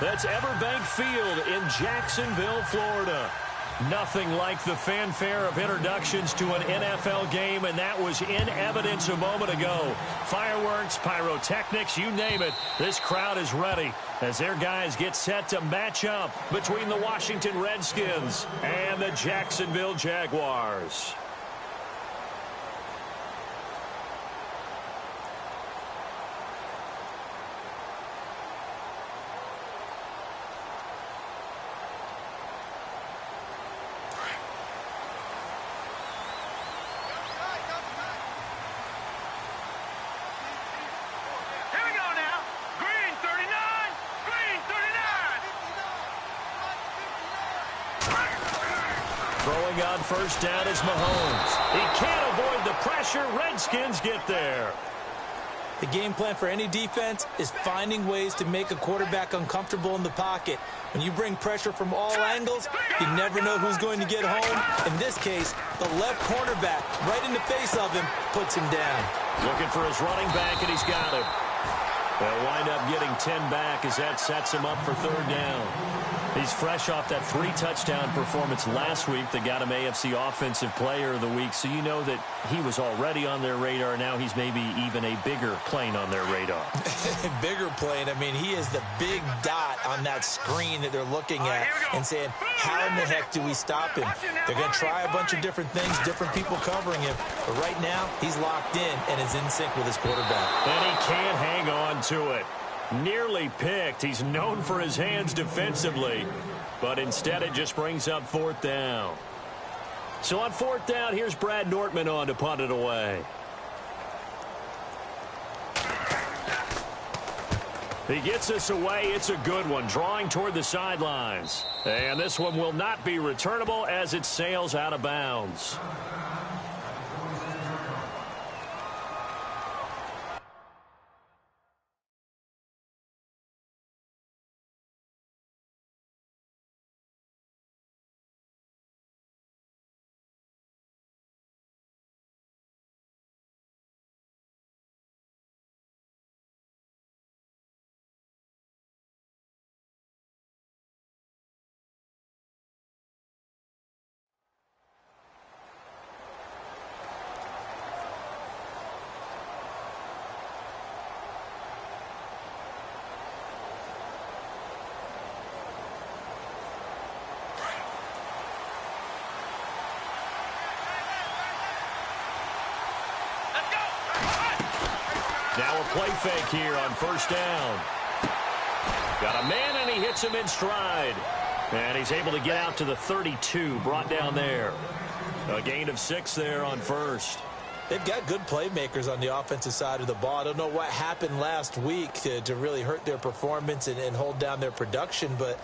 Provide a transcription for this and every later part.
That's Everbank Field in Jacksonville, Florida. Nothing like the fanfare of introductions to an NFL game, and that was in evidence a moment ago. Fireworks, pyrotechnics, you name it. This crowd is ready as their guys get set to match up between the Washington Redskins and the Jacksonville Jaguars. Throwing on first down is Mahomes. He can't avoid the pressure. Redskins get there. The game plan for any defense is finding ways to make a quarterback uncomfortable in the pocket. When you bring pressure from all angles, you never know who's going to get home. In this case, the left cornerback, right in the face of him, puts him down. Looking for his running back, and he's got him. They'll wind up getting 10 back as that sets him up for third down. He's fresh off that 3-touchdown performance last week that got him AFC Offensive Player of the Week, so you know that he was already on their radar. Now he's maybe even a bigger plane on their radar. Bigger plane. I mean, he is the big dot on that screen that they're looking at and saying, how in the heck do we stop him? They're going to try a bunch of different things, different people covering him, but right now he's locked in and is in sync with his quarterback. And he can't hang on to it. Nearly picked. He's known for his hands defensively, but instead it just brings up fourth down. So on fourth down, here's Brad Nortman on to punt it away. He gets us away. It's a good one, drawing toward the sidelines. And this one will not be returnable as it sails out of bounds. Now a play fake here on first down. Got a man, and he hits him in stride. And he's able to get out to the 32, brought down there. A gain of 6 there on first. They've got good playmakers on the offensive side of the ball. I don't know what happened last week to really hurt their performance and hold down their production, but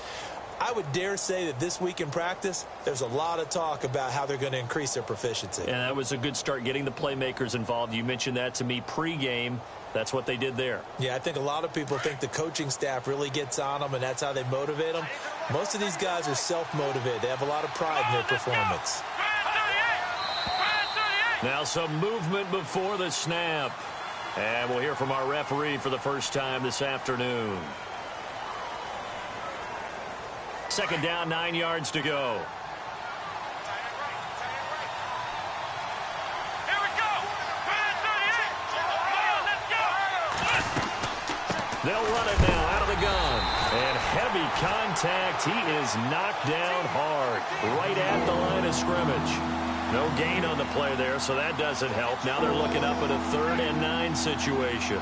I would dare say that this week in practice, there's a lot of talk about how they're going to increase their proficiency. And that was a good start, getting the playmakers involved. You mentioned that to me pregame. That's what they did there. Yeah, I think a lot of people think the coaching staff really gets on them, and that's how they motivate them. Most of these guys are self-motivated. They have a lot of pride in their performance. Now some movement before the snap. And we'll hear from our referee for the first time this afternoon. Second down, 9 yards to go. They'll run it now out of the gun. And heavy contact. He is knocked down hard right at the line of scrimmage. No gain on the play there, so that doesn't help. Now they're looking up at a 3rd and 9 situation.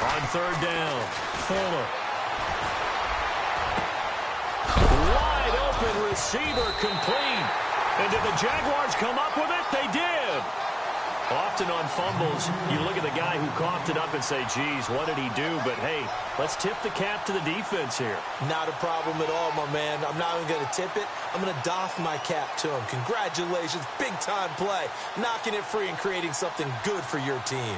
On 3rd down, Fuller. Wide open receiver complete. And did the Jaguars come up with it? They did. Often on fumbles, you look at the guy who coughed it up and say, geez, what did he do? But, hey, let's tip the cap to the defense here. Not a problem at all, my man. I'm not even going to tip it. I'm going to doff my cap to him. Congratulations, big-time play. Knocking it free and creating something good for your team.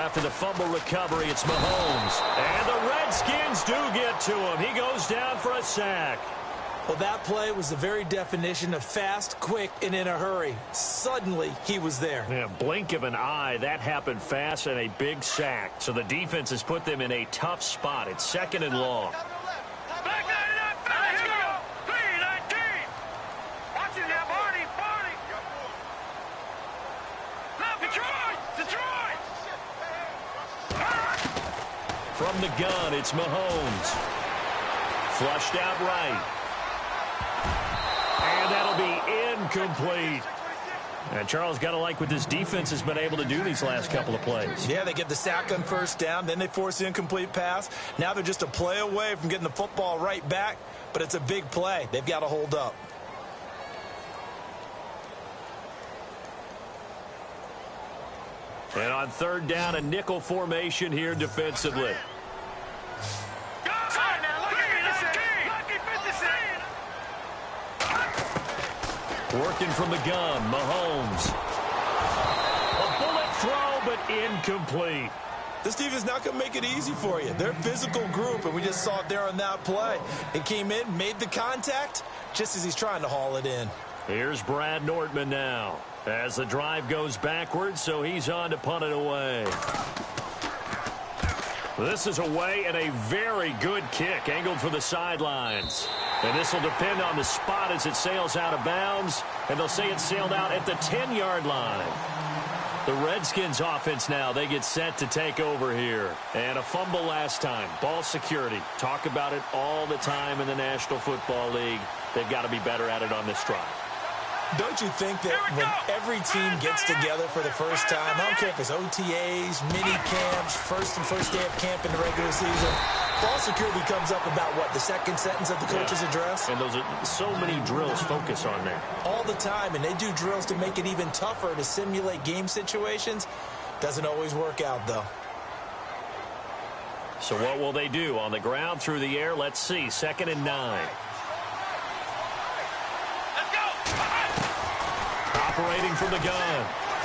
after the fumble recovery. It's Mahomes. And the Redskins do get to him. He goes down for a sack. Well, that play was the very definition of fast, quick, and in a hurry. Suddenly, he was there. Yeah, blink of an eye. That happened fast and a big sack. So the defense has put them in a tough spot. It's 2nd and long. From the gun, it's Mahomes. Flushed out right. And that'll be incomplete. And Charles, got to like what this defense has been able to do these last couple of plays. Yeah, they get the sack on first down, then they force the incomplete pass. Now they're just a play away from getting the football right back, but it's a big play. They've got to hold up. And on 3rd down, a nickel formation here defensively. Working from the gun, Mahomes. A bullet throw, but incomplete. This defense is not going to make it easy for you. They're a physical group, and we just saw it there on that play. It came in, made the contact, just as he's trying to haul it in. Here's Brad Nordman now. As the drive goes backwards, so he's on to punt it away. This is away and a very good kick, angled for the sidelines. And this will depend on the spot as it sails out of bounds. And they'll say it sailed out at the 10-yard line. The Redskins offense now, they get set to take over here. And a fumble last time. Ball security. Talk about it all the time in the National Football League. They've got to be better at it on this drive. Don't you think that when every team gets together for the first time, I don't care if it's OTAs, mini camps, first day of camp in the regular season, ball security comes up about what, the second sentence of the coach's address? And those are so many drills focus on that. All the time, and they do drills to make it even tougher to simulate game situations. Doesn't always work out, though. So what will they do? On the ground, through the air, let's see. 2nd and 9. Operating from the gun,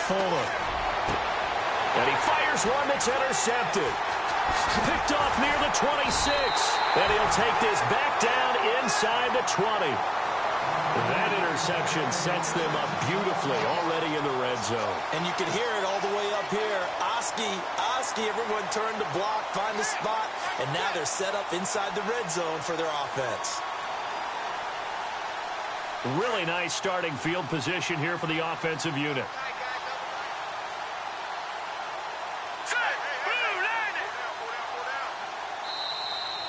Fuller. And he fires one that's intercepted. Picked off near the 26. And he'll take this back down inside the 20. That interception sets them up beautifully already in the red zone. And you can hear it all the way up here. Oski, everyone turned to block, find the spot, and now they're set up inside the red zone for their offense. Really nice starting field position here for the offensive unit.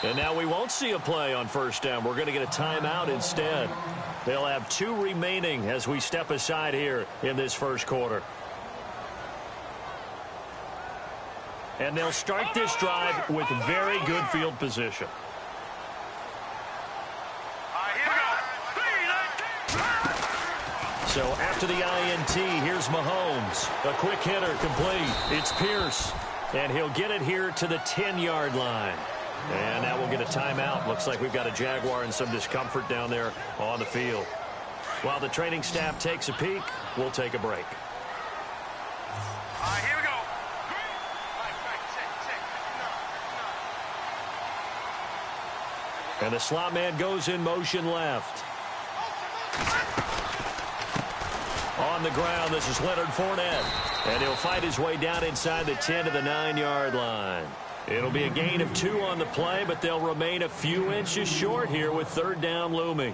And now we won't see a play on 1st down. We're going to get a timeout instead. They'll have 2 remaining as we step aside here in this 1st quarter. And they'll start this drive with very good field position. So after the INT, here's Mahomes. A quick hitter complete. It's Pierce. And he'll get it here to the 10-yard line. And now we'll get a timeout. Looks like we've got a Jaguar in some discomfort down there on the field. While the training staff takes a peek, we'll take a break. Here we go. And the slot man goes in motion left. On the ground, this is Leonard Fournette. And he'll fight his way down inside the 10 to the 9-yard line. It'll be a gain of 2 on the play, but they'll remain a few inches short here with 3rd down looming.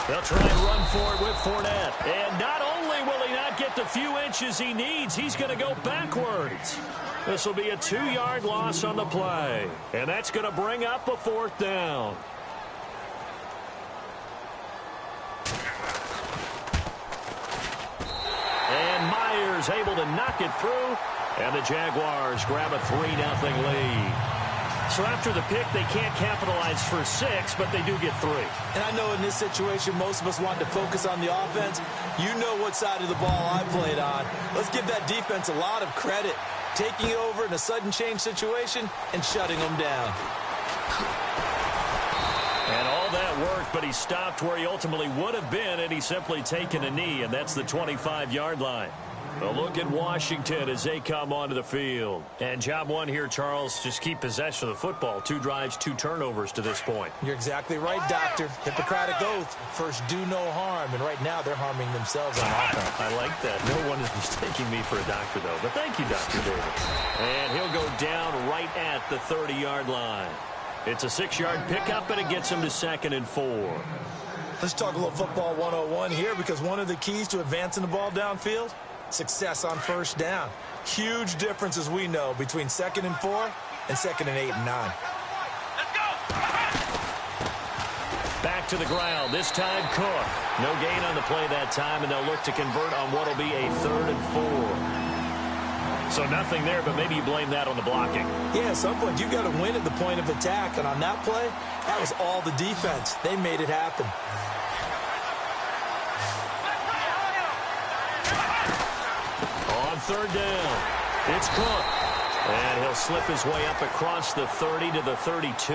They'll try and run for it with Fournette. And not only will he not get the few inches he needs, he's going to go backwards. This will be a 2-yard loss on the play. And that's going to bring up a 4th down. And Myers able to knock it through. And the Jaguars grab a 3-0 lead. So after the pick, they can't capitalize for 6, but they do get 3. And I know in this situation, most of us want to focus on the offense. You know what side of the ball I played on. Let's give that defense a lot of credit, taking over in a sudden change situation and shutting them down. And all that worked, but he stopped where he ultimately would have been, and he's simply taken a knee, and that's the 25-yard line. A look at Washington as they come onto the field. And job one here, Charles, just keep possession of the football. 2 drives, 2 turnovers to this point. You're exactly right, Doctor. Hippocratic oath. First, do no harm. And right now, they're harming themselves on offense. I like that. No one is mistaking me for a doctor, though. But thank you, Dr. Davis. And he'll go down right at the 30-yard line. It's a 6-yard pickup, and it gets him to 2nd and 4. Let's talk a little football 101 here, because one of the keys to advancing the ball downfield, success on first down. Huge difference, as we know, between 2nd and 4 and 2nd and 8 and 9. Back to the ground. This time, Cook. No gain on the play that time, and they'll look to convert on what will be a 3rd and 4. So nothing there, but maybe you blame that on the blocking. Yeah, at some point, you've got to win at the point of attack. And on that play, that was all the defense. They made it happen. On 3rd down, it's Cook. And he'll slip his way up across the 30 to the 32.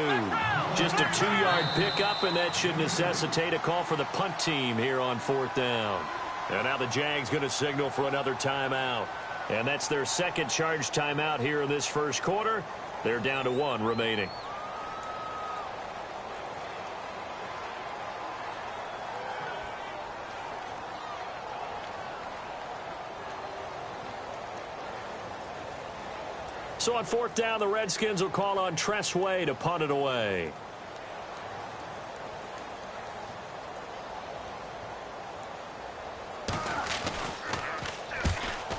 Just a 2-yard pickup, and that should necessitate a call for the punt team here on 4th down. And now the Jags going to signal for another timeout. And that's their second charge timeout here in this first quarter. They're down to 1 remaining. So on 4th down, the Redskins will call on Tressway to punt it away.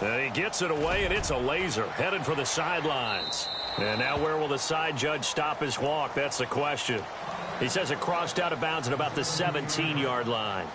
And he gets it away, and it's a laser headed for the sidelines. And now where will the side judge stop his walk? That's the question. He says it crossed out of bounds at about the 17-yard line.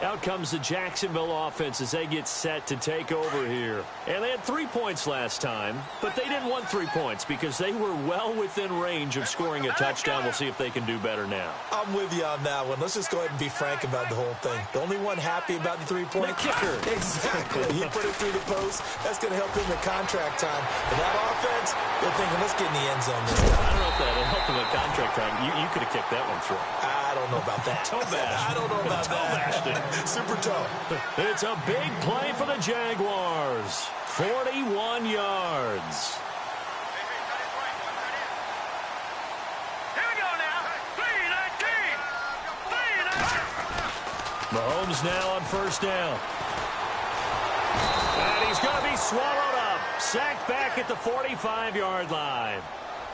Out comes the Jacksonville offense as they get set to take over here. And they had 3 points last time, but they didn't want 3 points because they were well within range of scoring a touchdown. We'll see if they can do better now. I'm with you on that one. Let's just go ahead and be frank about the whole thing. The only one happy about the 3-point? The kicker. Exactly. He put it through the post. That's going to help him in contract time. But that offense, they're thinking, let's get in the end zone this time. I don't know if that helped him in contract time. You could have kicked that one through. I don't know about that. Toe bash. I don't know about that. Super toe. It's a big play for the Jaguars. 41 yards. Here we go now. 3-19. Mahomes now on 1st down. And he's going to be swallowed up. Sacked back at the 45-yard line.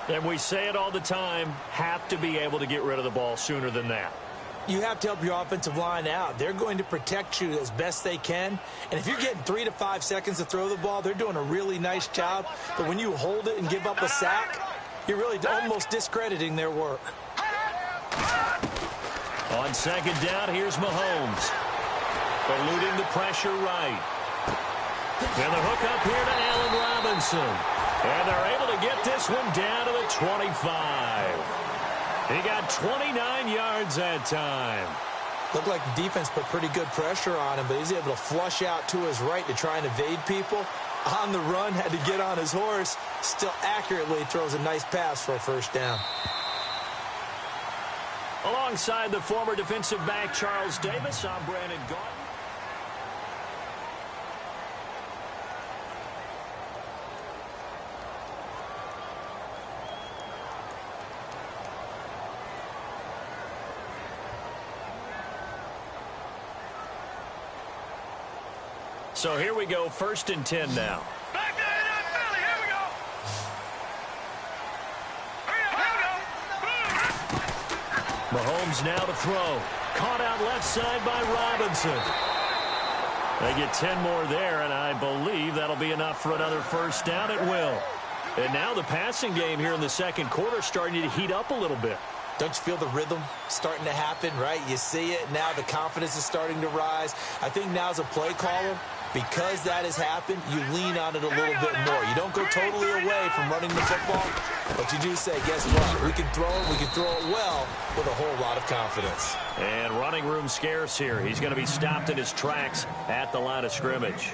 And we say it all the time, have to be able to get rid of the ball sooner than that. You have to help your offensive line out. They're going to protect you as best they can. And if you're getting 3 to 5 seconds to throw the ball, they're doing a really nice job. But when you hold it and give up a sack, you're really almost discrediting their work. On 2nd down, here's Mahomes. Eluding the pressure right. And the hook up here to Allen Robinson. And they're able to get this one down to the 25. He got 29 yards that time. Looked like the defense put pretty good pressure on him, but he's able to flush out to his right to try and evade people. On the run, had to get on his horse. Still accurately throws a nice pass for a 1st down. Alongside the former defensive back Charles Davis, I'm Brandon Gordon. So here we go, 1st and 10 now. Back to Philly. Here we go. Mahomes now to throw. Caught out left side by Robinson. They get 10 more there, and I believe that'll be enough for another 1st down. It will. And now the passing game here in the 2nd quarter starting to heat up a little bit. Don't you feel the rhythm starting to happen, right? You see it. Now the confidence is starting to rise. I think now as a play caller, Because that has happened, you lean on it a little bit more. You don't go totally away from running the football, but you do say, guess what? We can throw it well with a whole lot of confidence. And running room scarce here. He's going to be stopped in his tracks at the line of scrimmage.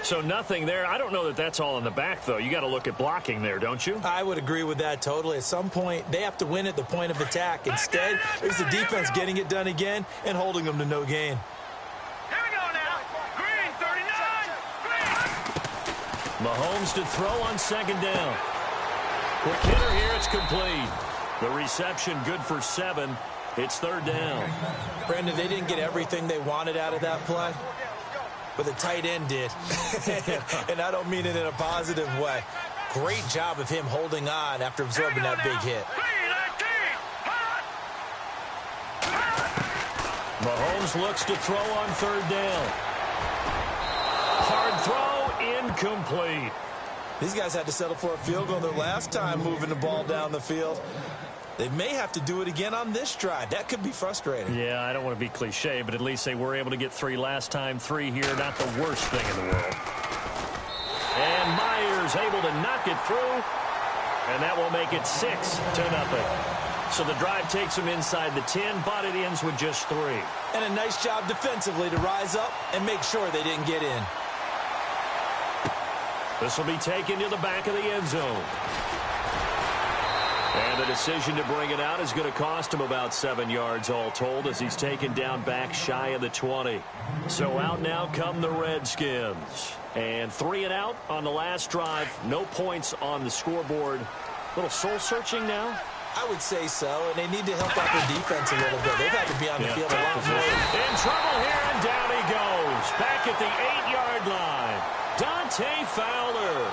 So nothing there. I don't know that that's all in the back, though. You got to look at blocking there, don't you? I would agree with that totally. At some point, they have to win at the point of attack. Instead, there's the defense getting it done again and holding them to no gain. Here we go now. Green, 39. Green. Mahomes to throw on second down. Quick hitter here. It's complete. The reception good for 7. It's third down. Brandon, they didn't get everything they wanted out of that play, but the tight end did. And I don't mean it in a positive way. Great job of him holding on after absorbing that big hit. Mahomes looks to throw on third down. Hard throw, incomplete. These guys had to settle for a field goal their last time moving the ball down the field. They may have to do it again on this drive. That could be frustrating. Yeah, I don't want to be cliche, but at least they were able to get 3 last time. 3 here, not the worst thing in the world. And Myers able to knock it through, and that will make it 6-0. So the drive takes them inside the 10, but it ends with just 3. And a nice job defensively to rise up and make sure they didn't get in. This will be taken to the back of the end zone. And the decision to bring it out is going to cost him about 7 yards all told as he's taken down back shy of the 20. So out now come the Redskins. And 3 and out on the last drive. No points on the scoreboard. A little soul-searching now? I would say so, and they need to help out their defense a little bit. They've had to be on the field a lot more. In trouble here, and down he goes. Back at the 8-yard line. Dante Fowler.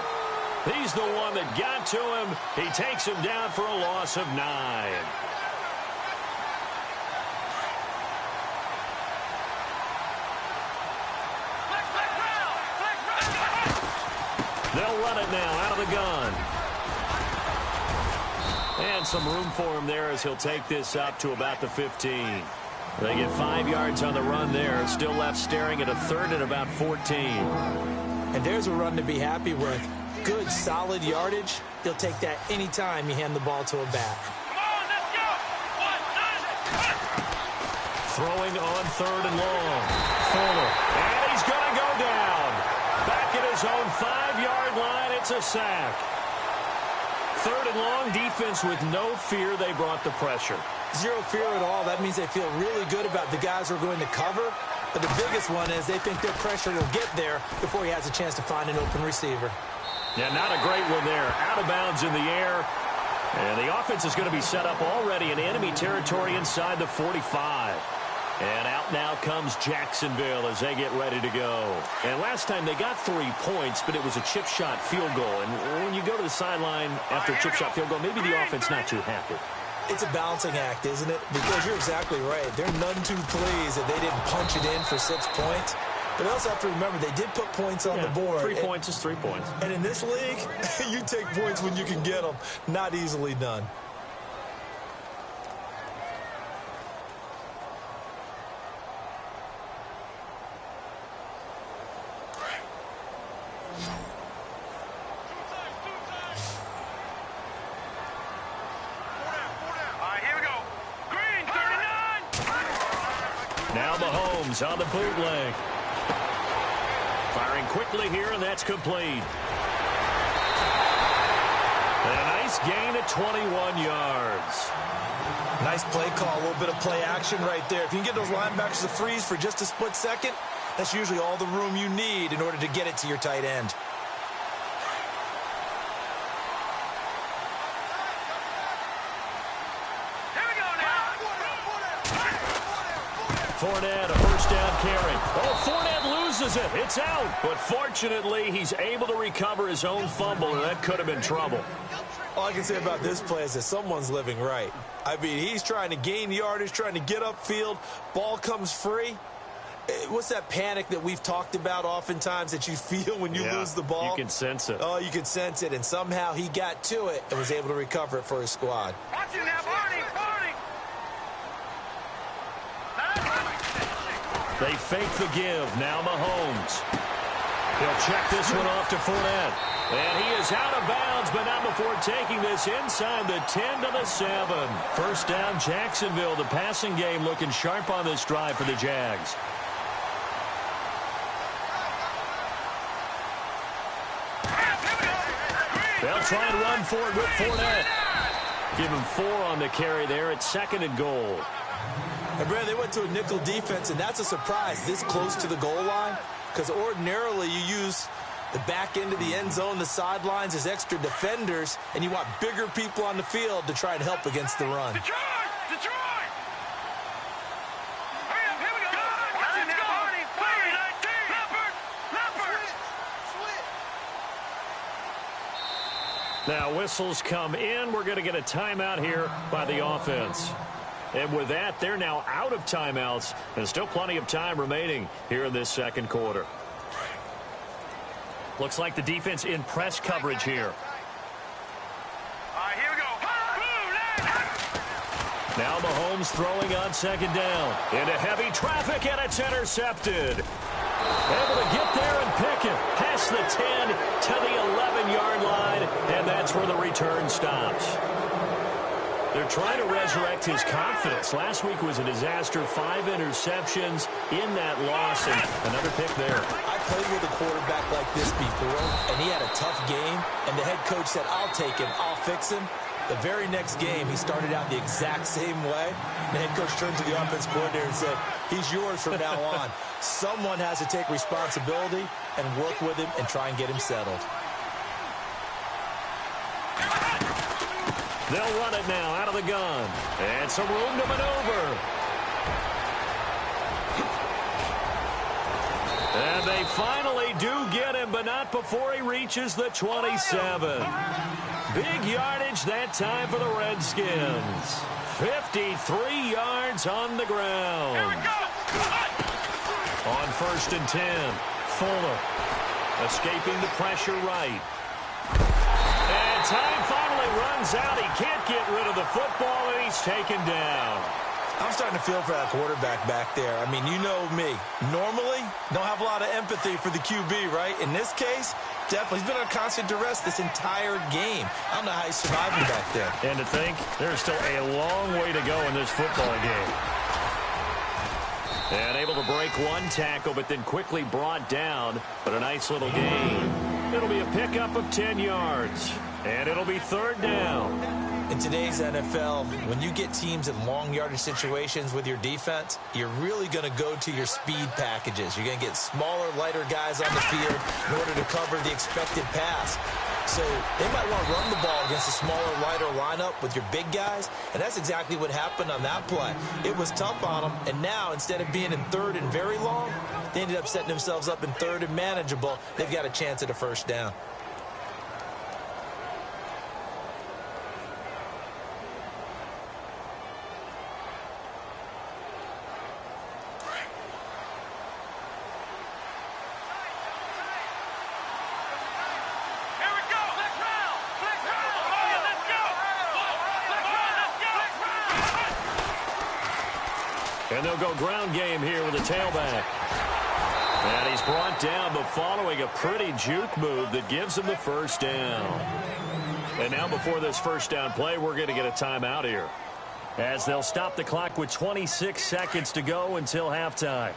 He's the one that got to him. He takes him down for a loss of 9. They'll run it now out of the gun. And some room for him there as he'll take this up to about the 15. They get 5 yards on the run there. Still left staring at a third and about 14. And there's a run to be happy with. Good, solid yardage. He'll take that anytime you hand the ball to a back. Come on, let's go. 1, 9. Throwing on third and long. Fuller. And he's going to go down. Back at his own 5-yard line. It's a sack. Third and long, defense with no fear. They brought the pressure. Zero fear at all. That means they feel really good about the guys who are going to cover. But the biggest one is they think their pressure will get there before he has a chance to find an open receiver. Yeah, not a great one there. Out of bounds in the air. And the offense is going to be set up already in enemy territory inside the 45. And out now comes Jacksonville as they get ready to go. And last time they got 3 points, but it was a chip shot field goal. And when you go to the sideline after a chip shot field goal, maybe the offense not too happy. It's a balancing act, isn't it? Because you're exactly right. They're none too pleased that they didn't punch it in for 6 points. But they also have to remember they did put points on the board. 3 points is 3 points. And in this league, you take points when you can get them. Not easily done. Now Mahomes on the bootleg. Firing quickly here, and that's complete. And a nice gain of 21 yards. Nice play call, a little bit of play action right there. If you can get those linebackers to freeze for just a split second, that's usually all the room you need in order to get it to your tight end. Fournette, a first down carry. Oh, Fournette loses it. It's out. But fortunately, he's able to recover his own fumble, and that could have been trouble. All I can say about this play is that someone's living right. I mean, he's trying to gain yardage, trying to get upfield. Ball comes free. What's that panic that we've talked about oftentimes that you feel when you lose the ball? You can sense it. Oh, you can sense it. And somehow he got to it and was able to recover it for his squad. Watch you now, Barney. They fake the give. Now Mahomes. He'll check this one off to Fournette. And he is out of bounds, but not before taking this inside the 10 to the 7. First down, Jacksonville. The passing game looking sharp on this drive for the Jags. They'll try and run for it with Fournette. Give him 4 on the carry there at 2nd and goal. And Brad, they went to a nickel defense, and that's a surprise this close to the goal line, because ordinarily you use the back end of the end zone, the sidelines as extra defenders, and you want bigger people on the field to try and help against the run. Detroit! Detroit! Hurry up, here we go! Watch it now, Hardy! 19! Leopard! Leopard! Now whistles come in. We're going to get a timeout here by the offense. And with that, they're now out of timeouts, and still plenty of time remaining here in this second quarter. Looks like the defense in press coverage here. All right, here we go. Now Mahomes throwing on 2nd down. Into heavy traffic, and it's intercepted. Able to get there and pick it. Past the 10 to the 11-yard line, and that's where the return stops. They're trying to resurrect his confidence. Last week was a disaster. 5 interceptions in that loss, and another pick there. I played with a quarterback like this before, and he had a tough game, and the head coach said, I'll take him, I'll fix him. The very next game, he started out the exact same way. The head coach turned to the offense coordinator and said, he's yours from now on. Someone has to take responsibility and work with him and try and get him settled. They'll run it now out of the gun. And some room to maneuver. And they finally do get him, but not before he reaches the 27. Big yardage that time for the Redskins. 53 yards on the ground. On 1st and 10, Fuller escaping the pressure right. And time finally runs out. He can't get rid of the football, and he's taken down. I'm starting to feel for that quarterback back there. I mean, you know me. Normally, don't have a lot of empathy for the QB, right? In this case, definitely. He's been on constant duress this entire game. I don't know how he's surviving back there. And to think, there's still a long way to go in this football game. And able to break one tackle, but then quickly brought down. But a nice little gain. It'll be a pickup of 10 yards. And it'll be 3rd down. In today's NFL, when you get teams in long yardage situations with your defense, you're really going to go to your speed packages. You're going to get smaller, lighter guys on the field in order to cover the expected pass. So they might want to run the ball against a smaller, lighter lineup with your big guys, and that's exactly what happened on that play. It was tough on them, and now instead of being in 3rd and very long, they ended up setting themselves up in 3rd and manageable. They've got a chance at a 1st down. And they'll go ground game here with a tailback. And he's brought down, but following a pretty juke move that gives him the 1st down. And now before this 1st down play, we're going to get a timeout here, as they'll stop the clock with 26 seconds to go until halftime.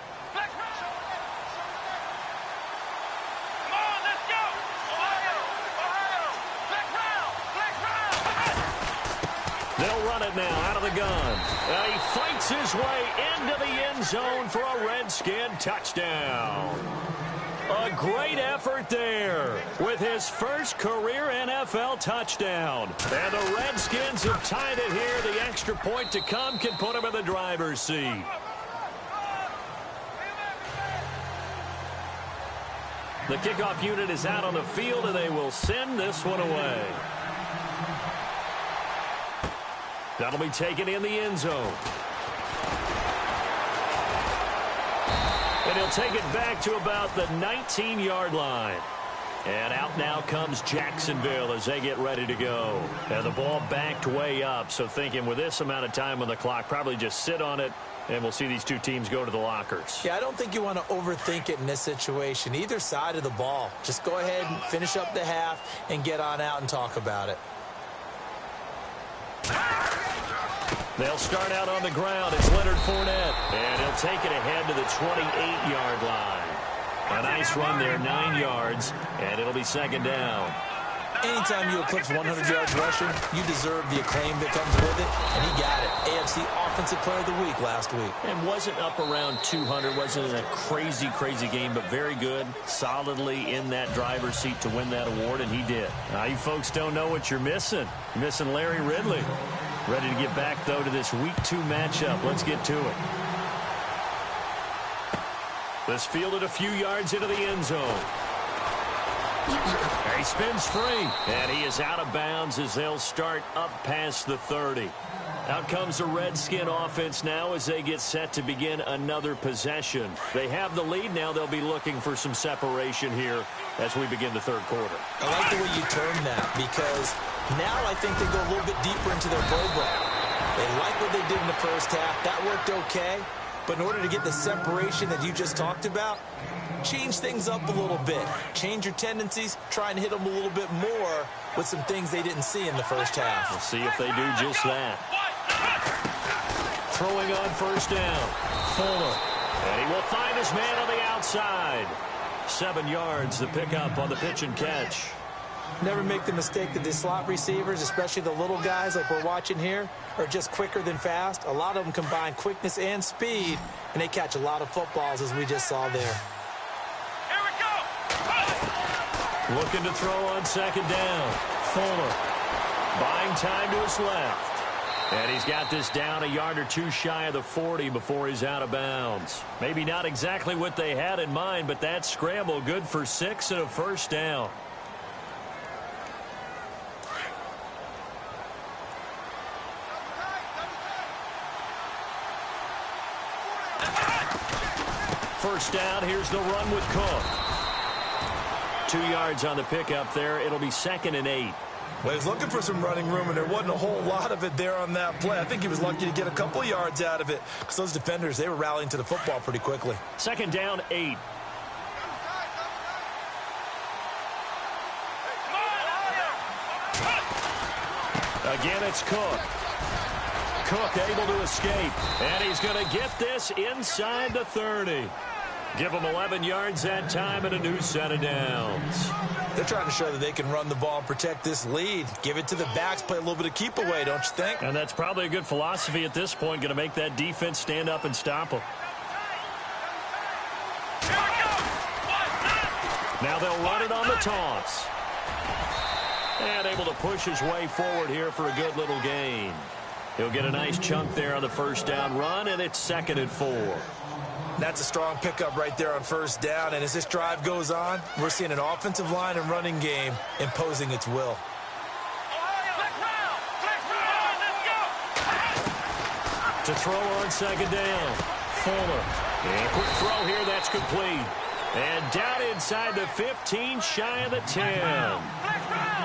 They'll run it now out of the gun. He fights his way into the end zone for a Redskin touchdown. A great effort there with his first career NFL touchdown. And the Redskins have tied it here. The extra point to come can put him in the driver's seat. The kickoff unit is out on the field, and they will send this one away. That'll be taken in the end zone. And he'll take it back to about the 19-yard line. And out now comes Jacksonville as they get ready to go. And the ball backed way up, so thinking with this amount of time on the clock, probably just sit on it And we'll see these two teams go to the lockers. Yeah, I don't think you want to overthink it in this situation. Either side of the ball. Just go ahead and finish up the half and get on out and talk about it. They'll start out on the ground. It's Leonard Fournette. And he'll take it ahead to the 28-yard line. A nice run there, 9 yards, and it'll be second down. Anytime you eclipse 100 yards rushing, you deserve the acclaim that comes with it, and he got it. AFC Offensive Player of the Week last week. And wasn't up around 200, wasn't a crazy, crazy game, but very good, solidly in that driver's seat to win that award, and he did. Now, you folks don't know what you're missing. You're missing Larry Ridley. Ready to get back, though, to this Week 2 matchup. Let's get to it. This fielded a few yards into the end zone. He spins free, and he is out of bounds as they'll start up past the 30. Out comes the Redskin offense now as they get set to begin another possession. They have the lead now. They'll be looking for some separation here as we begin the third quarter. I like the way you term that because now I think they go a little bit deeper into their playbook. They like what they did in the first half. That worked okay. But in order to get the separation that you just talked about, change things up a little bit. Change your tendencies. Try and hit them a little bit more with some things they didn't see in the first half. We'll see if they do just that. Throwing on first down. Fuller. And he will find his man on the outside. 7 yards, the pickup on the pitch and catch. Never make the mistake that the slot receivers, especially the little guys like we're watching here, are just quicker than fast. A lot of them combine quickness and speed, and they catch a lot of footballs, as we just saw there. Here we go. Looking to throw on second down. Fuller. Buying time to his left. And he's got this down a yard or two shy of the 40 before he's out of bounds. Maybe not exactly what they had in mind, but that scramble good for 6 and a first down. First down, here's the run with Cook. 2 yards on the pickup there. It'll be 2nd and 8. Well, he's looking for some running room, and there wasn't a whole lot of it there on that play. I think he was lucky to get a couple of yards out of it because those defenders, they were rallying to the football pretty quickly. 2nd down, 8. Again, it's Cook. Cook able to escape, and he's going to get this inside the 30. Give him 11 yards that time and a new set of downs. They're trying to show that they can run the ball and protect this lead. Give it to the backs, play a little bit of keep away, don't you think? And that's probably a good philosophy at this point, going to make that defense stand up and stop them. Now they'll run it on the toss. And able to push his way forward here for a good little gain. He'll get a nice chunk there on the first down run, and it's 2nd and 4. That's a strong pickup right there on first down, and as this drive goes on, we're seeing an offensive line and running game imposing its will. To throw on second down, Fuller. And a quick throw here, that's complete. And down inside the 15, shy of the 10.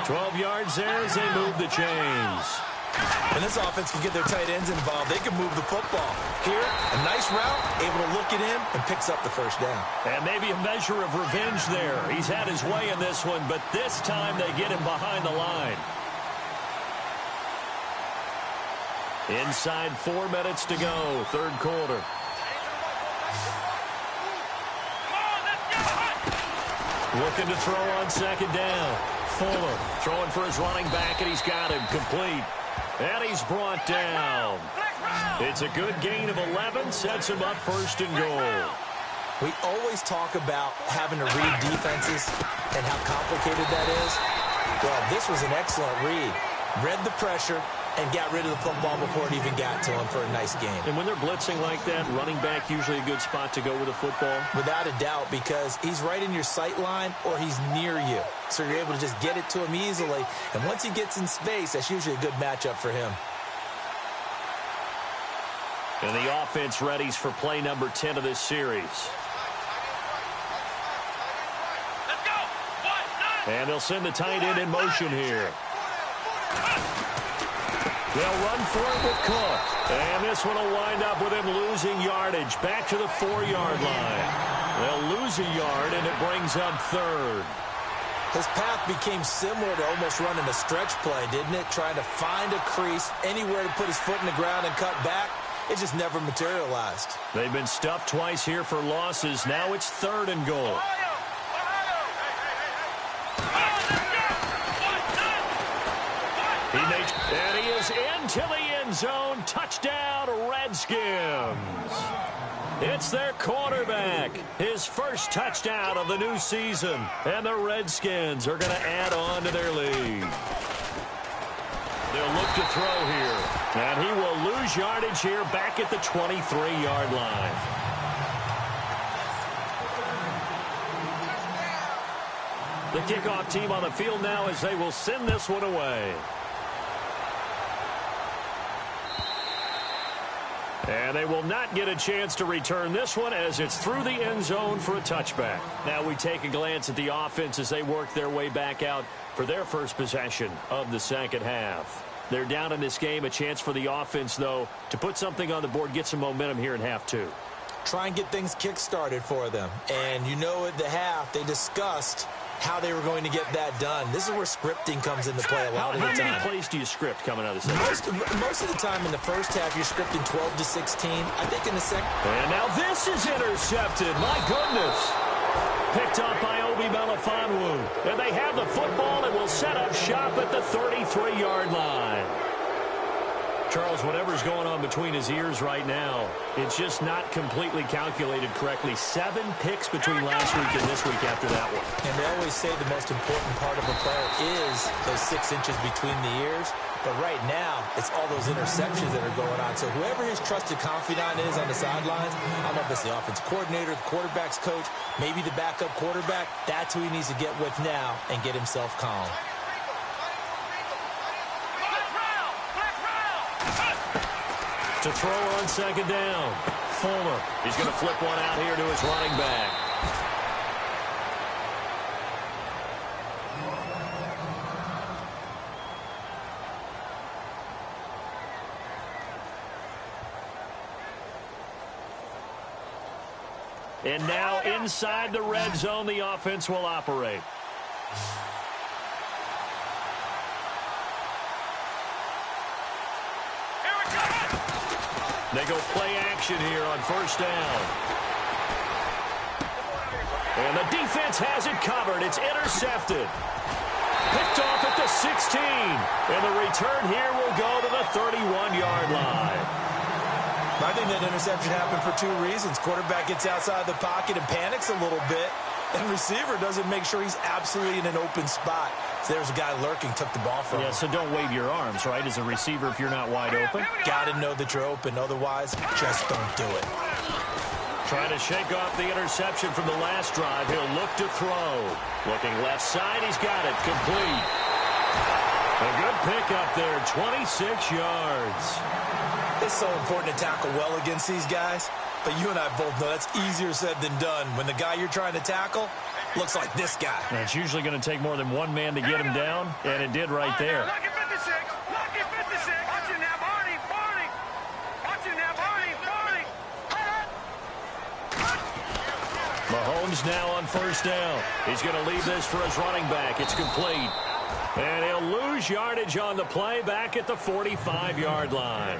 12 yards there as they move the chains. And this offense can get their tight ends involved. They can move the football. Here, a nice route, able to look it in, and picks up the first down. And maybe a measure of revenge there. He's had his way in this one, but this time they get him behind the line. Inside 4 minutes to go, third quarter. Looking to throw on second down. Fuller throwing for his running back, and he's got him complete. And he's brought down. It's a good gain of 11, sets him up 1st and goal. We always talk about having to read defenses and how complicated that is. Well, this was an excellent read. Read the pressure and got rid of the football before it even got to him for a nice game. And when they're blitzing like that, running back usually a good spot to go with a football? Without a doubt, because he's right in your sight line or he's near you. So you're able to just get it to him easily. And once he gets in space, that's usually a good matchup for him. And the offense readies for play number 10 of this series. Let's go. And they'll send the tight end in motion here. They'll run for it with Cook. And this one will wind up with him losing yardage. Back to the 4-yard line. They'll lose a yard, and it brings up third. His path became similar to almost running a stretch play, didn't it? Trying to find a crease, anywhere to put his foot in the ground and cut back. It just never materialized. They've been stuffed twice here for losses. Now it's 3rd and goal. And he is into the end zone. Touchdown, Redskins. It's their quarterback. His first touchdown of the new season. And the Redskins are going to add on to their lead. They'll look to throw here. And he will lose yardage here back at the 23-yard line. The kickoff team on the field now as they will send this one away. And they will not get a chance to return this one as it's through the end zone for a touchback. Now we take a glance at the offense as they work their way back out for their first possession of the second half. They're down in this game. A chance for the offense, though, to put something on the board, get some momentum here in half 2. Try and get things kick-started for them. And you know at the half, they discussed how they were going to get that done. This is where scripting comes into play a lot of the time. How many plays do you script coming out of the second? Most of the time in the first half, you're scripting 12 to 16. I think in the second. And now this is intercepted. My goodness. Picked up by Obi Melifonwu. And they have the football and will set up shop at the 33-yard line. Charles, whatever's going on between his ears right now, it's just not completely calculated correctly. 7 picks between last week and this week after that one. And they always say the most important part of a player is those 6 inches between the ears. But right now, it's all those interceptions that are going on. So whoever his trusted confidant is on the sidelines, I don't know if it's the offense coordinator, the quarterback's coach, maybe the backup quarterback, that's who he needs to get with now and get himself calm. To throw on second down. Fuller. He's going to flip one out here to his running back. And now inside the red zone, the offense will operate. They go play action here on first down. And the defense has it covered. It's intercepted. Picked off at the 16. And the return here will go to the 31-yard line. I think that interception happened for 2 reasons. Quarterback gets outside the pocket and panics a little bit. And receiver doesn't make sure he's absolutely in an open spot. So there's a guy lurking, took the ball from him. Yeah, so don't wave your arms, right, as a receiver if you're not wide open. Got to know that you're open. Otherwise, just don't do it. Trying to shake off the interception from the last drive. He'll look to throw. Looking left side. He's got it. Complete. A good pick up there. 26 yards. It's so important to tackle well against these guys. But you and I both know that's easier said than done. When the guy you're trying to tackle looks like this guy. And it's usually going to take more than one man to get him down, and it did right there. Lucky 56. Lucky 56. Watching now, Barney. Barney. Watching now, Barney. Barney. Mahomes now on first down. He's going to leave this for his running back. It's complete. And he'll lose yardage on the play back at the 45-yard line.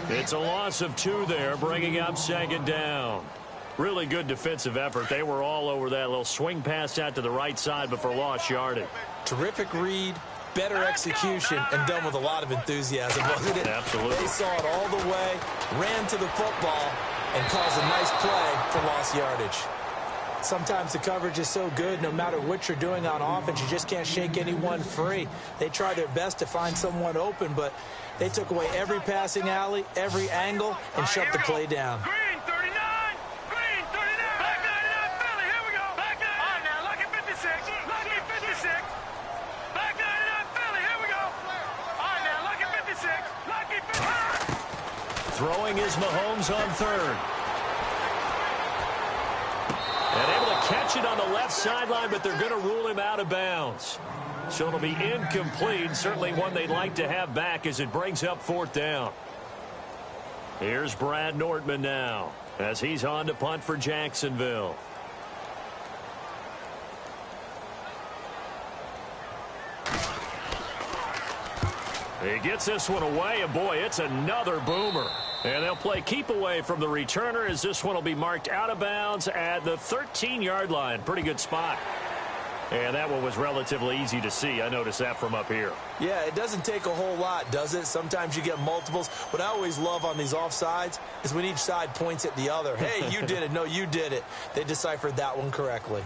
It's a loss of 2 there, bringing up second down. Really good defensive effort. They were all over that little swing pass out to the right side, but for lost yardage. Terrific read, better execution, and done with a lot of enthusiasm, wasn't it? Absolutely. They saw it all the way, ran to the football, and caused a nice play for lost yardage. Sometimes the coverage is so good, no matter what you're doing on offense, you just can't shake anyone free. They try their best to find someone open, but they took away every passing alley, every angle, and shut the play down. Green 39. Green 39. Black 99 Philly. Here we go. Black 99. All right, now, lucky 56. Lucky 56. Black 99 Philly. Here we go. All right, now, lucky 56. Lucky 56. Throwing is Mahomes on third. And able to catch it on the left sideline, but they're going to rule him out of bounds. So it'll be incomplete. Certainly one they'd like to have back as it brings up 4th down. Here's Brad Nordman now as he's on to punt for Jacksonville. He gets this one away, and boy, it's another boomer. And they'll play keep away from the returner as this one will be marked out of bounds at the 13-yard line. Pretty good spot. And that one was relatively easy to see. I noticed that from up here. Yeah, it doesn't take a whole lot, does it? Sometimes you get multiples. What I always love on these offsides is when each side points at the other. Hey, you did it. No, you did it. They deciphered that one correctly.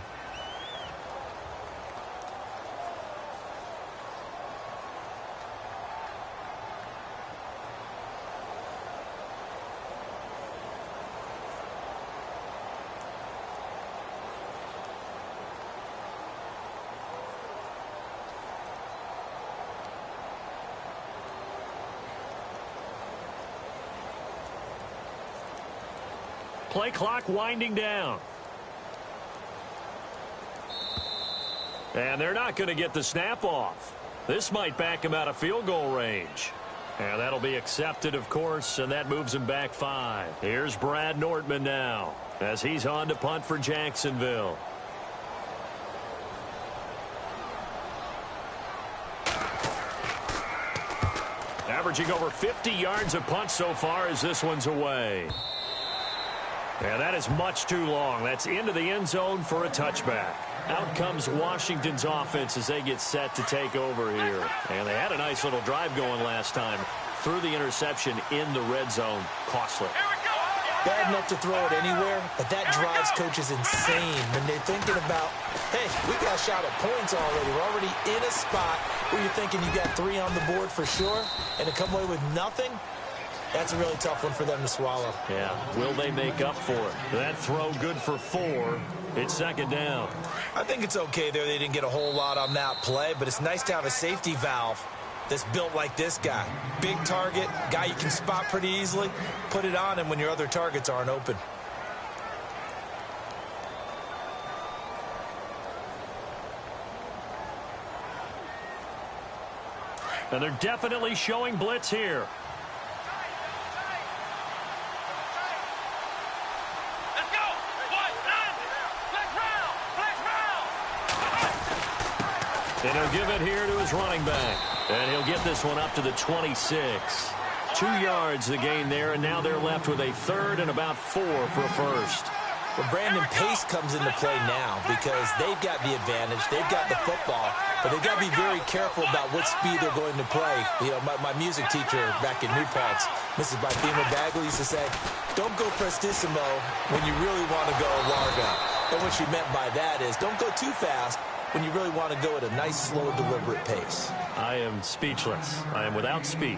Play clock winding down. And they're not going to get the snap off. This might back him out of field goal range. And that'll be accepted, of course, and that moves him back 5. Here's Brad Nordman now as he's on to punt for Jacksonville. Averaging over 50 yards a punt so far as this one's away. Yeah, that is much too long. That's into the end zone for a touchback. Out comes Washington's offense as they get set to take over here. And they had a nice little drive going last time. Threw the interception in the red zone. Costly. Bad enough to throw it anywhere, but that drives coaches insane when they're thinking about, hey, we got a shot at points already. We're already in a spot where you're thinking you got 3 on the board for sure, and to come away with nothing, that's a really tough one for them to swallow. Yeah, will they make up for it? That throw good for 4. It's 2nd down. I think it's okay there. They didn't get a whole lot on that play, but it's nice to have a safety valve that's built like this guy. Big target, guy you can spot pretty easily. Put it on him when your other targets aren't open. And they're definitely showing blitz here. And he'll give it here to his running back. And he'll get this one up to the 26. 2 yards the gain there, and now they're left with a 3rd and about 4 for a first. Well, Brandon, pace comes into play now because they've got the advantage. They've got the football, but they've got to be very careful about what speed they're going to play. You know, my music teacher back in New Paltz, Mrs. Bythema Bagley, used to say, don't go prestissimo when you really want to go largo. And what she meant by that is don't go too fast when you really want to go at a nice, slow, deliberate pace. I am speechless. I am without speech.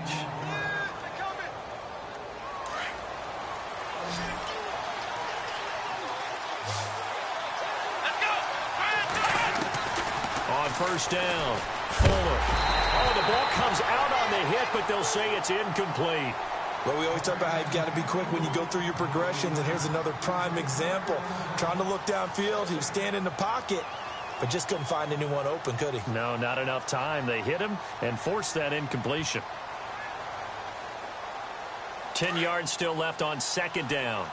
On 1st down, Fuller. Oh, the ball comes out on the hit, but they'll say it's incomplete. Well, we always talk about how you've got to be quick when you go through your progressions, and here's another prime example. Trying to look downfield, he was standing in the pocket, but just couldn't find anyone open, could he? No, not enough time. They hit him and forced that incompletion. 10 yards still left on 2nd down.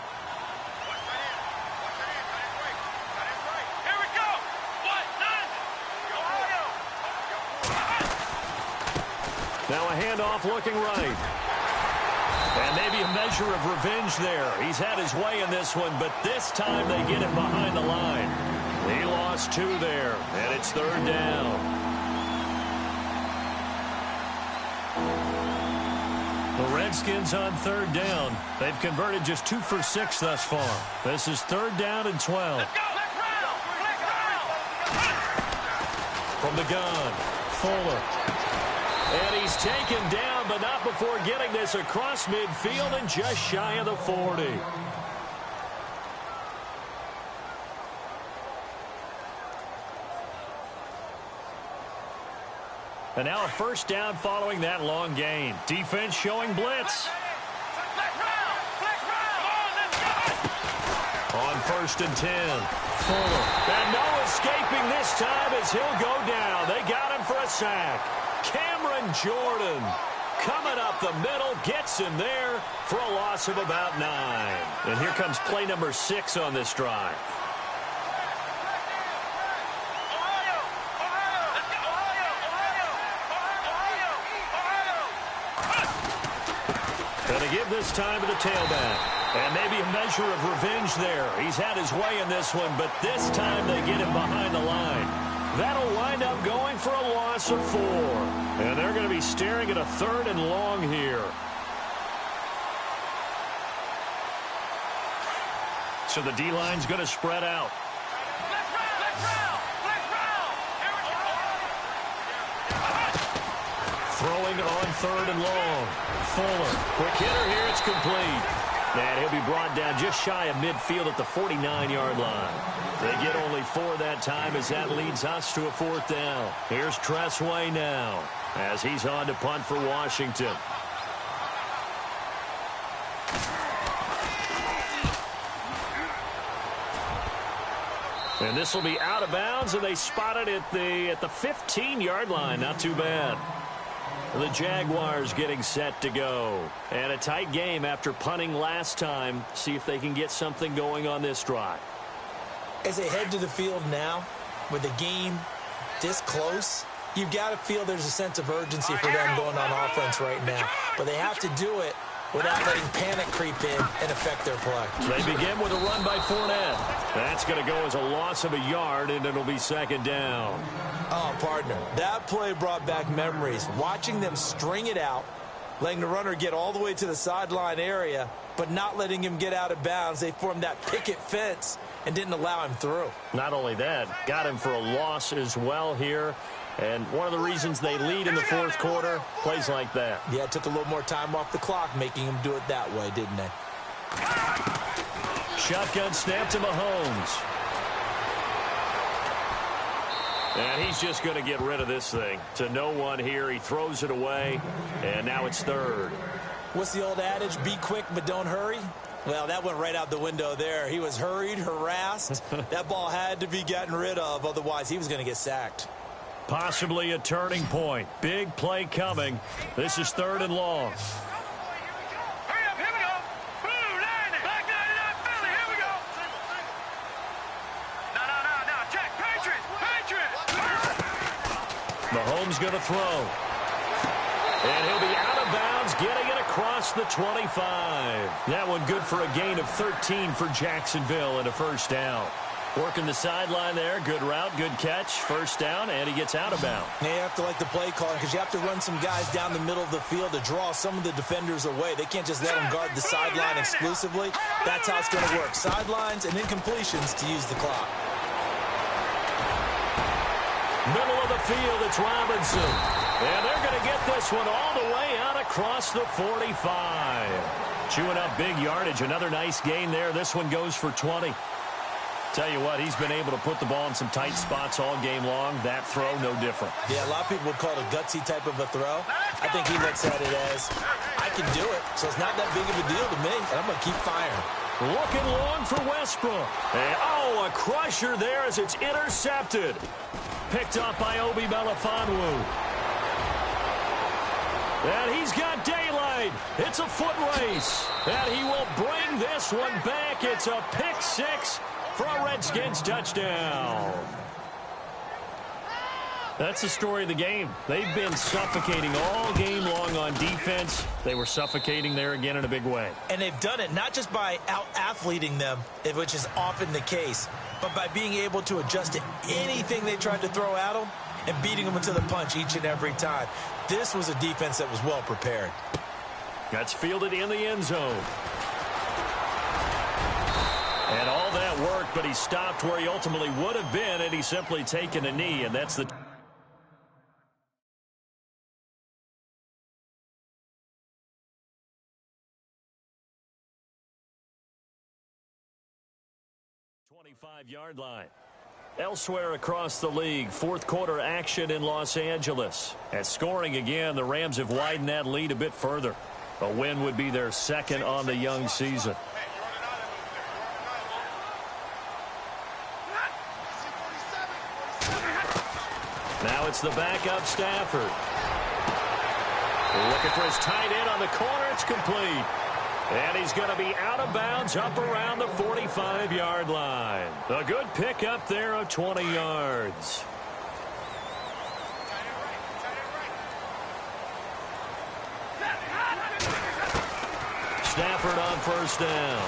Now a handoff looking right. And maybe a measure of revenge there. He's had his way in this one, but this time they get him behind the line. He lost 2 there, and it's 3rd down. The Redskins on 3rd down. They've converted just 2 for 6 thus far. This is 3rd down and 12. From the gun, Fuller. And he's taken down, but not before getting this across midfield and just shy of the 40. And now a 1st down following that long gain. Defense showing blitz. On 1st and 10, Fuller. And no escaping this time as he'll go down. They got him for a sack. Cameron Jordan coming up the middle, gets him there for a loss of about 9. And here comes play number 6 on this drive. Going to give this time to the tailback. And maybe a measure of revenge there. He's had his way in this one, but this time they get him behind the line. That'll wind up going for a loss of 4. And they're going to be staring at a 3rd and long here. So the D-line's going to spread out. Throwing on 3rd and long. Fuller. Quick hitter here. It's complete. And he'll be brought down just shy of midfield at the 49-yard line. They get only 4 that time as that leads us to a 4th down. Here's Tressway now as he's on to punt for Washington. And this will be out of bounds, and they spot it at the 15-yard line. Not too bad. The Jaguars getting set to go. And a tight game after punting last time. See if they can get something going on this drive. As they head to the field now, with the game this close, you've got to feel there's a sense of urgency for them going on offense right now. But they have to do it without letting panic creep in and affect their play. They begin with a run by Fournette. That's going to go as a loss of a yard, and it'll be 2nd down. Oh, partner, that play brought back memories. Watching them string it out, letting the runner get all the way to the sideline area, but not letting him get out of bounds. They formed that picket fence and didn't allow him through. Not only that, got him for a loss as well here. And one of the reasons they lead in the 4th quarter, plays like that. Yeah, it took a little more time off the clock, making him do it that way, didn't they? Shotgun snap to Mahomes. And he's just going to get rid of this thing. To no one here. He throws it away, and now it's 3rd. What's the old adage? Be quick, but don't hurry? Well, that went right out the window there. He was hurried, harassed. That ball had to be gotten rid of, otherwise he was going to get sacked. Possibly a turning point. Big play coming. This is 3rd and long. Hurry up, here we go. Blue line, back 99 Philly, here we go. No, check, Patriots. Mahomes going to throw. And he'll be out of bounds, getting it across the 25. That one good for a gain of 13 for Jacksonville and a 1st down. Working the sideline there. Good route, good catch. 1st down, and he gets out of bounds. Now you have to like the play calling because you have to run some guys down the middle of the field to draw some of the defenders away. They can't just let them guard the sideline exclusively. That's how it's going to work. Sidelines and incompletions to use the clock. Middle of the field, it's Robinson. And they're going to get this one all the way out across the 45. Chewing up big yardage. Another nice gain there. This one goes for 20. Tell you what, he's been able to put the ball in some tight spots all game long. That throw, no different. Yeah, a lot of people would call it a gutsy type of a throw. I think he looks at it as, I can do it, so it's not that big of a deal to me, and I'm going to keep firing. Looking long for Westbrook. And, a crusher there as it's intercepted. Picked up by Obi Melifonwu. And he's got daylight. It's a foot race. And he will bring this one back. It's a pick 6 for a Redskins touchdown. That's the story of the game. They've been suffocating all game long on defense. They were suffocating there again in a big way. And they've done it not just by out-athleting them, which is often the case, but by being able to adjust to anything they tried to throw at them and beating them into the punch each and every time. This was a defense that was well prepared. That's fielded in the end zone. And all that worked, but he stopped where he ultimately would have been, and he's simply taken a knee, and that's the... ...25-yard line. Elsewhere across the league, 4th quarter action in Los Angeles. As scoring again, the Rams have widened that lead a bit further. A win would be their 2nd on the young season. Now it's the backup Stafford. Looking for his tight end on the corner. It's complete. And he's going to be out of bounds up around the 45-yard line. A good pick up there of 20 yards. Stafford on first down.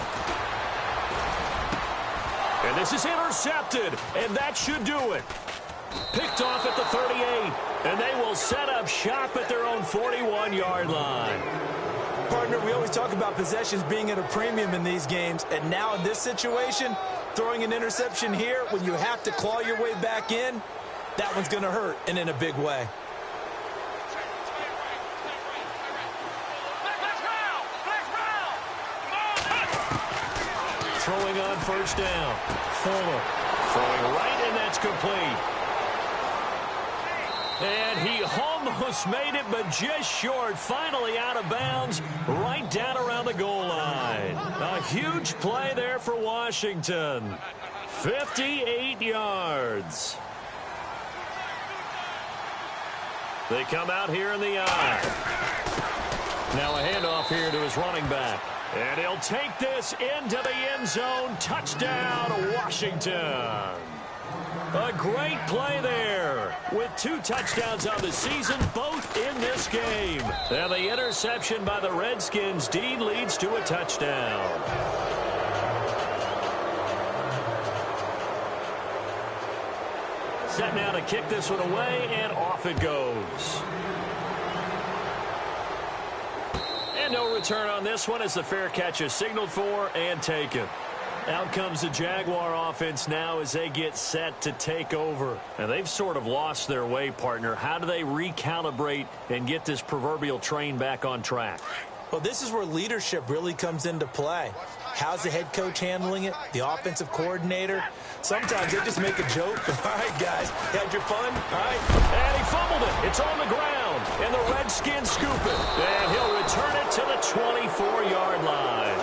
And this is intercepted, and that should do it. Picked off at the 38, and they will set up shop at their own 41-yard line. Partner, we always talk about possessions being at a premium in these games, and now in this situation, throwing an interception here when you have to claw your way back in, that one's going to hurt, and in a big way. Throwing on first down. Fuller throwing right, and that's complete. And he almost made it, but just short. Finally out of bounds, right down around the goal line. A huge play there for Washington. 58 yards. They come out here in the eye. Now a handoff here to his running back. And he'll take this into the end zone. Touchdown, Washington. A great play there with 2 touchdowns on the season, both in this game. And the interception by the Redskins' D leads to a touchdown. Set now to kick this one away, and off it goes. And no return on this one as the fair catch is signaled for and taken. Out comes the Jaguar offense now as they get set to take over. And they've sort of lost their way, partner. How do they recalibrate and get this proverbial train back on track? Well, this is where leadership really comes into play. How's the head coach handling it? The offensive coordinator? Sometimes they just make a joke. All right, guys, had your fun? All right. And he fumbled it. It's on the ground. And the Redskins scoop it. And he'll return it to the 24-yard line.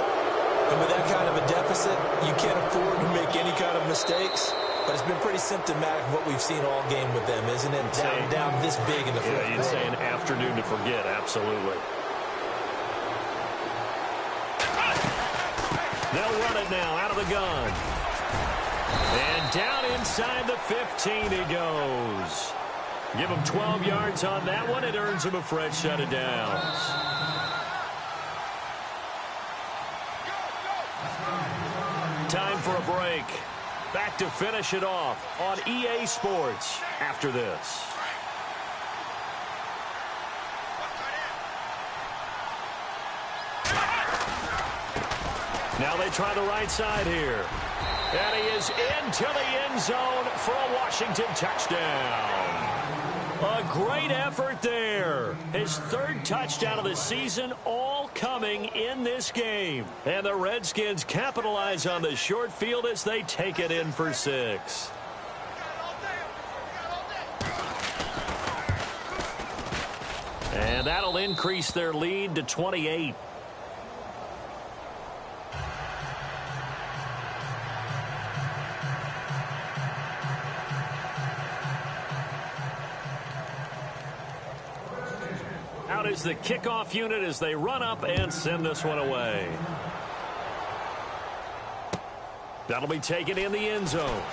And with that kind of a deficit, you can't afford to make any kind of mistakes. But it's been pretty symptomatic of what we've seen all game with them, isn't it? Down this big in the fourth quarter. You'd say an afternoon to forget, absolutely. They'll run it now out of the gun. And down inside the 15 he goes. Give him 12 yards on that one. It earns him a fresh set of downs. Time for a break. Back to finish it off on EA Sports after this. Now they try the right side here. And he is into the end zone for a Washington touchdown. A great effort there. His 3rd touchdown of the season, all coming in this game. And the Redskins capitalize on the short field as they take it in for 6. And that'll increase their lead to 28. Out is the kickoff unit as they run up and send this one away. That'll be taken in the end zone.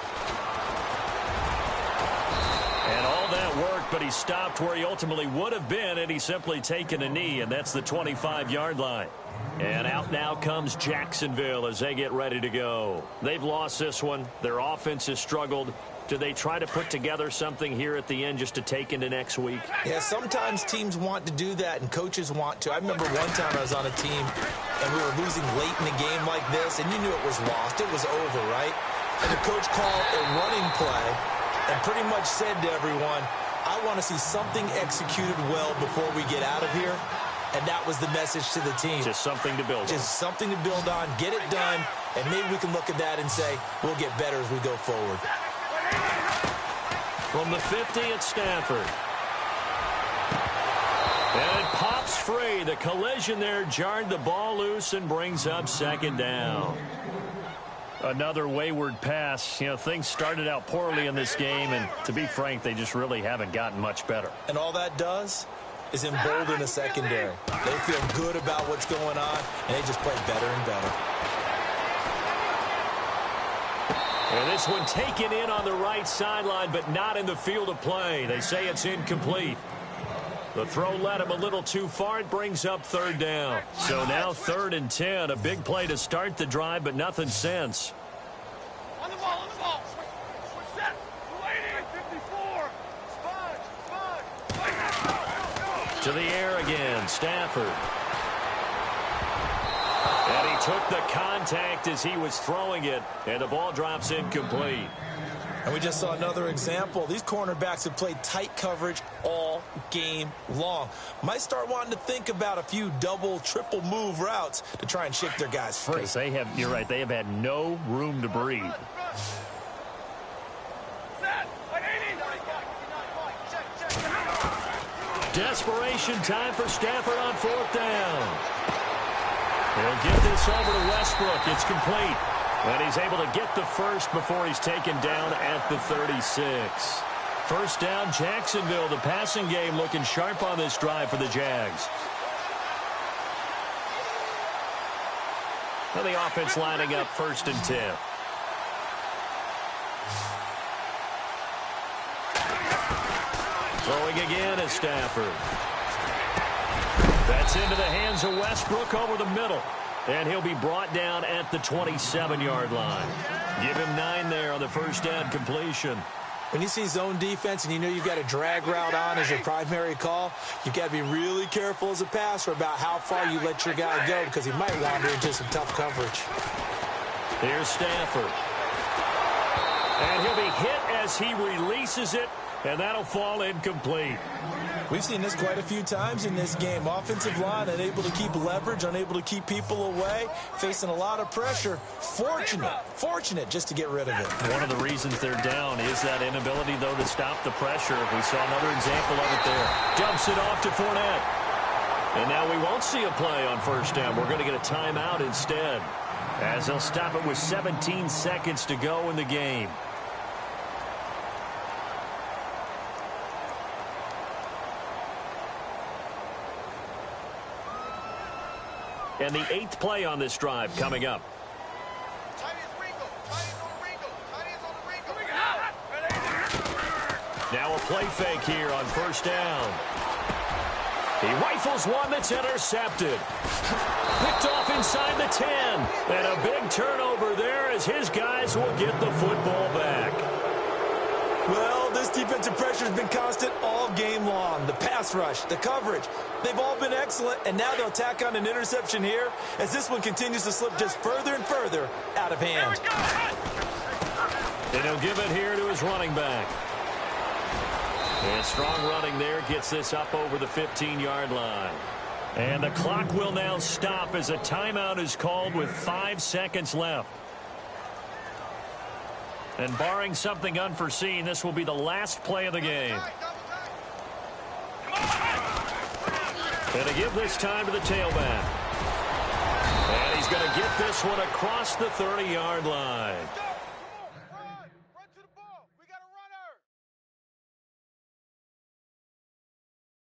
And all that worked, but he stopped where he ultimately would have been, and he's simply taken a knee, and that's the 25-yard line. And out now comes Jacksonville as they get ready to go. They've lost this one. Their offense has struggled. Do they try to put together something here at the end just to take into next week? Yeah, sometimes teams want to do that, and coaches want to. I remember one time I was on a team, and we were losing late in a game like this, and you knew it was lost. It was over, right? And the coach called a running play and pretty much said to everyone, I want to see something executed well before we get out of here. And that was the message to the team. Just something to build on. Just something to build on, get it done, and maybe we can look at that and say, we'll get better as we go forward. From the 50, it's Stafford. And it pops free. The collision there jarred the ball loose and brings up 2nd down. Another wayward pass. You know, things started out poorly in this game, and to be frank, they just really haven't gotten much better. And all that does is embolden the secondary. They feel good about what's going on, and they just play better and better. And this one taken in on the right sideline, but not in the field of play. They say it's incomplete. The throw led him a little too far. It brings up third down. So now 3rd and 10. A big play to start the drive, but nothing since. On the ball, on the ball. Switch set. 54. Spud. To the air again, Stafford. And he took the contact as he was throwing it, and the ball drops incomplete. And we just saw another example. These cornerbacks have played tight coverage all game long. Might start wanting to think about a few double, triple move routes to try and shake their guys free. Because they have, you're right, they have had no room to breathe. Desperation time for Stafford on 4th down. He'll get this over to Westbrook. It's complete. And he's able to get the first before he's taken down at the 36. First down, Jacksonville. The passing game looking sharp on this drive for the Jags. And the offense lining up 1st and 10. Throwing again is Stafford. That's into the hands of Westbrook over the middle. And he'll be brought down at the 27-yard line. Give him 9 there on the first down completion. When you see zone defense and you know you've got a drag route on as your primary call, you've got to be really careful as a passer about how far you let your guy go because he might wander into some tough coverage. Here's Stafford. And he'll be hit as he releases it, and that'll fall incomplete. We've seen this quite a few times in this game. Offensive line unable to keep leverage, unable to keep people away, facing a lot of pressure. Fortunate just to get rid of it. One of the reasons they're down is that inability, though, to stop the pressure. We saw another example of it there. Dumps it off to Fournette. And now we won't see a play on first down. We're going to get a timeout instead, as they'll stop it with 17 seconds to go in the game. And the 8th play on this drive coming up. Now a play fake here on first down. He rifles one that's intercepted. Picked off inside the 10. And a big turnover there as his guys will get the football back. Well, this defensive pressure has been constant all game long. The pass rush, the coverage, they've all been excellent, and now they'll tack on an interception here as this one continues to slip just further and further out of hand. And he'll give it here to his running back. And strong running there gets this up over the 15-yard line. And the clock will now stop as a timeout is called with 5 seconds left. And barring something unforeseen, this will be the last play of the game. And to give this time to the tailback. And he's going to get this one across the 30-yard line.